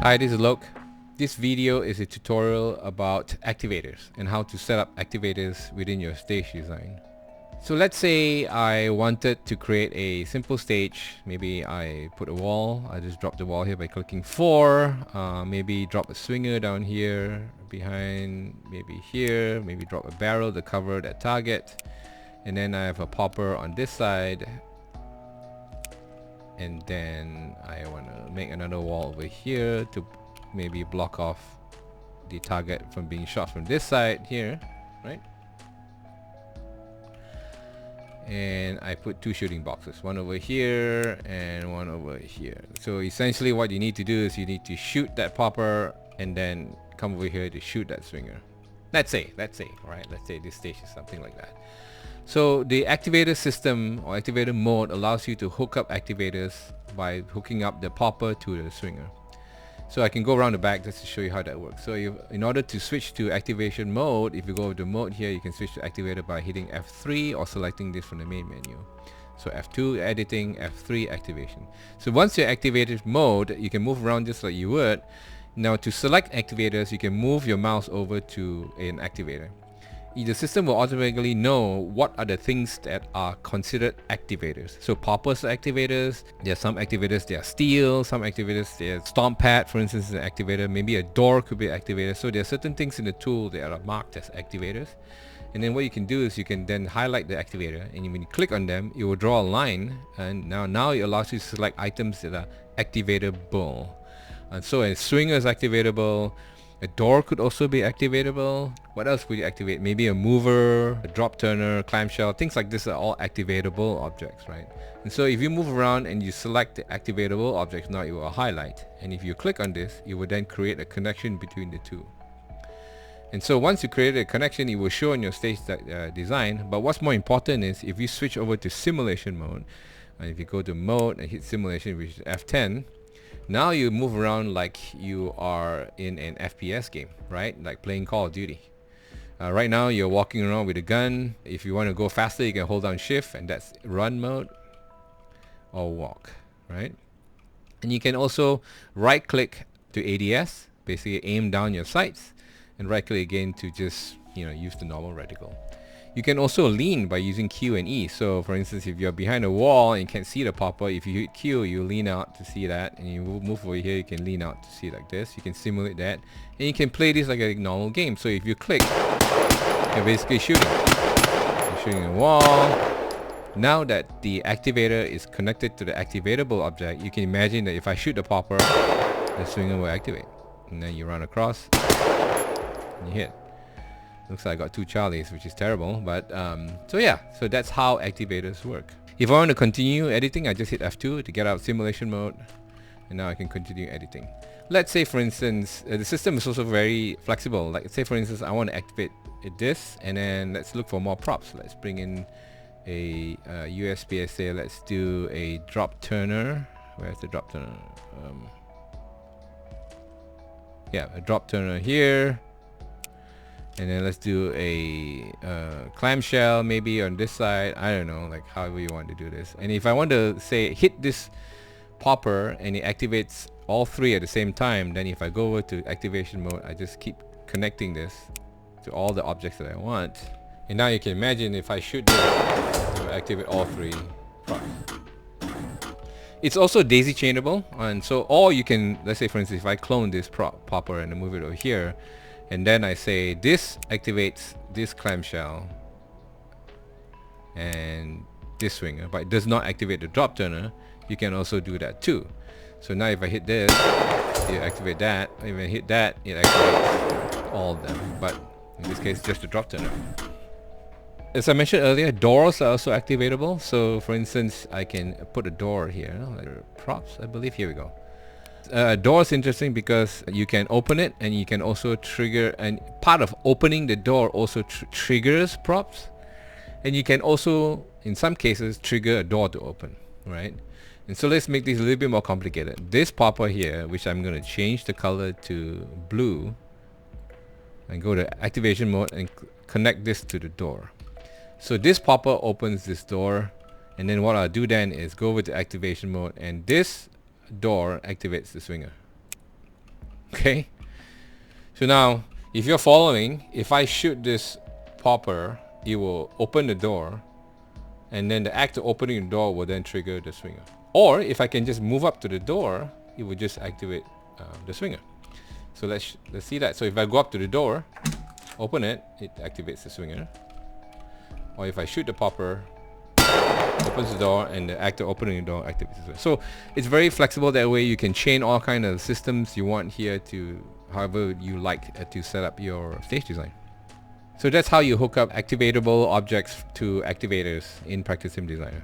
Hi, this is Lok. This video is a tutorial about activators and how to set up activators within your stage design. So let's say I wanted to create a simple stage. Maybe I put a wall. I just drop the wall here by clicking 4. Maybe drop a swinger down here behind, maybe here. Maybe drop a barrel to cover that target. And then I have a popper on this side. And then I want to make another wall over here to maybe block off the target from being shot from this side here, right? And I put 2 shooting boxes, one over here and one over here. So essentially what you need to do is you need to shoot that popper and then come over here to shoot that swinger. Let's say, right? Let's say this stage is something like that. So the activator system or activator mode allows you to hook up activators by hooking up the popper to the swinger. So I can go around the back just to show you how that works. So in order to switch to activation mode, if you go to mode here, you can switch to activator by hitting F3 or selecting this from the main menu. So F2 editing, F3 activation. So once you're activated mode, you can move around just like you would. Now to select activators, you can move your mouse over to an activator. The system will automatically know what are the things that are considered activators. So poppers are activators. There are some activators they are steel, some activators they are stomp pad, for instance, is an activator. Maybe a door could be an activator. So there are certain things in the tool that are marked as activators. And then what you can do is you can then highlight the activator, and when you click on them, it will draw a line, and now it allows you to select items that are activatable. And so a swinger is activatable. A door could also be activatable. What else would you activate? Maybe a mover, a drop turner, clamshell, things like this are all activatable objects, right? And so if you move around and you select the activatable objects, now it will highlight. And if you click on this, it will then create a connection between the two. And so once you create a connection, it will show in your stage design. But what's more important is if you switch over to simulation mode, and if you go to mode and hit simulation, which is F10, now you move around like you are in an FPS game, right? Like playing Call of Duty. Right now you're walking around with a gun. If you want to go faster, you can hold down shift, and that's run mode, or walk, right? And you can also right click to ADS, basically aim down your sights, and right click again to just use the normal reticle. You can also lean by using Q and E. So for instance, if you're behind a wall and you can't see the popper, if you hit Q, you lean out to see that, and you move over here, you can lean out to see it like this. You can simulate that, and you can play this like a normal game. So if you click, you're basically shooting. You're shooting a wall. Now that the activator is connected to the activatable object, you can imagine that if I shoot the popper, the swinger will activate. And then you run across, and you hit. Looks like I got 2 Charlies, which is terrible, but so yeah, so that's how activators work. If I want to continue editing, I just hit F2 to get out of simulation mode, and now I can continue editing. Let's say for instance, the system is also very flexible. Like say for instance, I want to activate this, and then let's look for more props. Let's bring in a USPSA. Let's do a drop turner. Where's the drop turner? Yeah, a drop turner here. And then let's do a clamshell maybe on this side. I don't know, like however you want to do this. And if I want to say hit this popper and it activates all 3 at the same time, then if I go over to activation mode, I just keep connecting this to all the objects that I want. And now you can imagine if I shoot this, it will activate all 3 props. It's also daisy chainable, and so or you can, let's say for instance, if I clone this popper and move it over here, and then I say this activates this clamshell and this swinger, but it does not activate the drop turner, you can also do that too. So now if I hit this, you activate that. If I hit that, it activates all of them, but in this case just the drop turner. As I mentioned earlier, doors are also activatable. So for instance, I can put a door here, like props, I believe. Here we go. Door is interesting because you can open it, and you can also trigger, and part of opening the door also triggers props, and you can also in some cases trigger a door to open, right? And so let's make this a little bit more complicated. This popper here, which I'm going to change the color to blue, and go to activation mode and connect this to the door. So this popper opens this door, and then what I'll do then is go over to activation mode, and this door activates the swinger. Okay. So now, if you're following, if I shoot this popper, it will open the door, and then the act of opening the door will then trigger the swinger. Or if I can just move up to the door, it will just activate the swinger. So let's see that. So if I go up to the door, open it, it activates the swinger. Or if I shoot the popper, opens the door, and the act of opening the door activates the swinger. So it's very flexible that way. You can chain all kind of systems you want here to however you like to set up your stage design. So that's how you hook up activatable objects to activators in Practisim Designer.